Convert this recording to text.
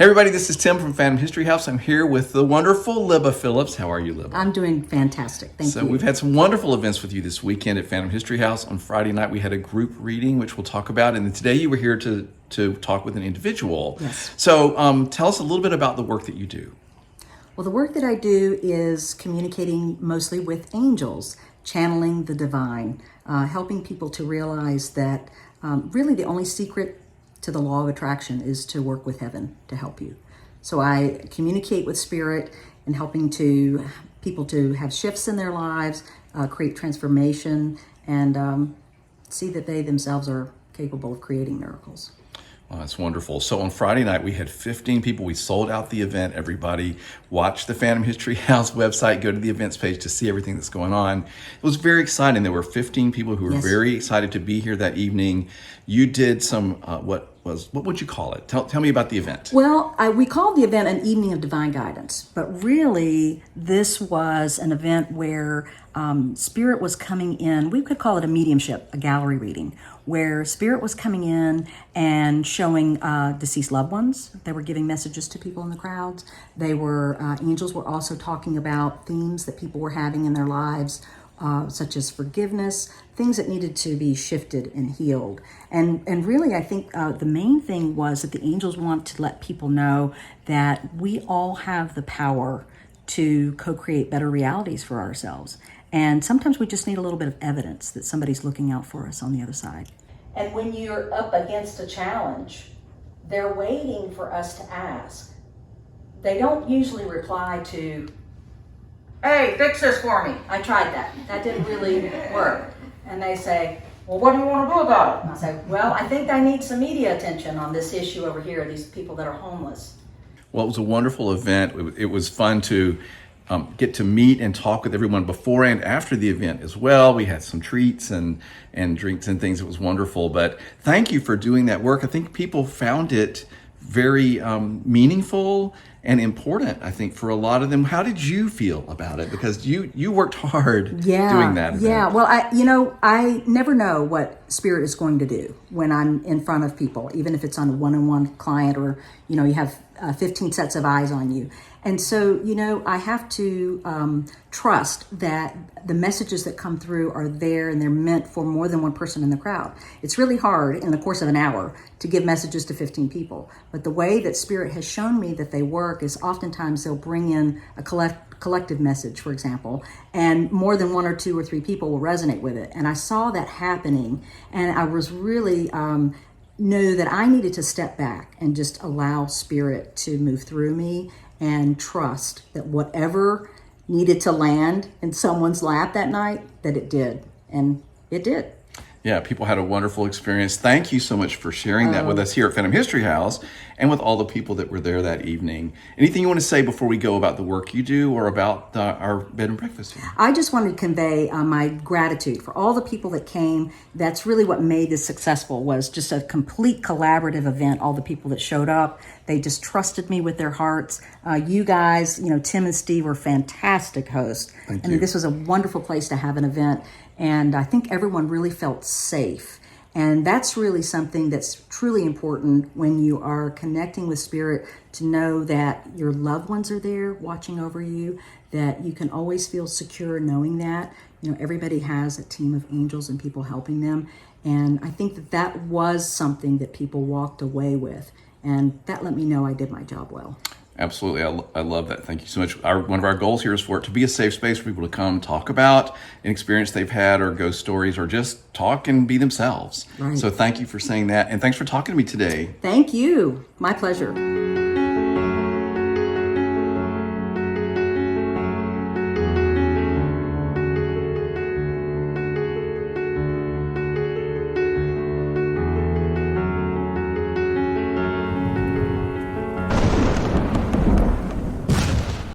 Hey everybody, this is Tim from Phantom History House. I'm here with the wonderful Libba Phillips. How are you, Libba? I'm doing fantastic. Thank you. So we've had some wonderful events with you this weekend at Phantom History House. On Friday night, we had a group reading, which we'll talk about. And then today you were here to talk with an individual. Yes. So tell us a little bit about the work that you do. Well, the work that I do is communicating mostly with angels, channeling the divine, helping people to realize that really the only secret to the law of attraction is to work with heaven to help you. So I communicate with spirit and helping to people to have shifts in their lives, create transformation, and see that they themselves are capable of creating miracles. Well, that's wonderful. So on Friday night, we had 15 people. We sold out the event. Everybody watch the Phantom History House website, go to the events page to see everything that's going on. It was very exciting. There were 15 people who were very excited to be here that evening. You did some, what would you call it? Tell me about the event. Well, we called the event an Evening of Divine Guidance, but really this was an event where Spirit was coming in. We could call it a mediumship, a gallery reading, where Spirit was coming in and showing deceased loved ones. They were giving messages to people in the crowds. They were, angels were also talking about themes that people were having in their lives, such as forgiveness, things that needed to be shifted and healed. And really, I think the main thing was that the angels want to let people know that we all have the power to co-create better realities for ourselves. And sometimes we just need a little bit of evidence that somebody's looking out for us on the other side. And when you're up against a challenge, they're waiting for us to ask. They don't usually reply to, "Hey, fix this for me. I tried that. That didn't really work." And they say, "Well, what do you want to do about it?" And I say, "Well, I think I need some media attention on this issue over here, these people that are homeless." Well, it was a wonderful event. It was fun to get to meet and talk with everyone before and after the event as well. We had some treats and drinks and things. It was wonderful. But thank you for doing that work. I think people found it very meaningful and important, I think, for a lot of them. How did you feel about it? Because you worked hard doing that event. Yeah. Well, I never know what Spirit is going to do when I'm in front of people, even if it's on a one-on-one client or, you have 15 sets of eyes on you. And so, I have to trust that the messages that come through are there and they're meant for more than one person in the crowd. It's really hard in the course of an hour to give messages to 15 people. But the way that Spirit has shown me that they work is oftentimes they'll bring in a collective message, for example, and more than one or two or three people will resonate with it. And I saw that happening, and I was really knew that I needed to step back and just allow Spirit to move through me and trust that whatever needed to land in someone's lap that night, that it did. And it did. Yeah, people had a wonderful experience. Thank you so much for sharing that with us here at Phantom History House and with all the people that were there that evening. Anything you want to say before we go about the work you do or about our bed and breakfast here? I just wanted to convey my gratitude for all the people that came. That's really what made this successful, was just a complete collaborative event. All the people that showed up, they just trusted me with their hearts. You guys, Tim and Steve were fantastic hosts. Thank you. I mean, this was a wonderful place to have an event. And I think everyone really felt safe. And that's really something that's truly important when you are connecting with Spirit, to know that your loved ones are there watching over you, that you can always feel secure knowing that. Everybody has a team of angels and people helping them. And I think that was something that people walked away with. And that let me know I did my job well. Absolutely. I love that. Thank you so much. One of our goals here is for it to be a safe space for people to come talk about an experience they've had or ghost stories or just talk and be themselves. Right. So thank you for saying that. And thanks for talking to me today. Thank you. My pleasure.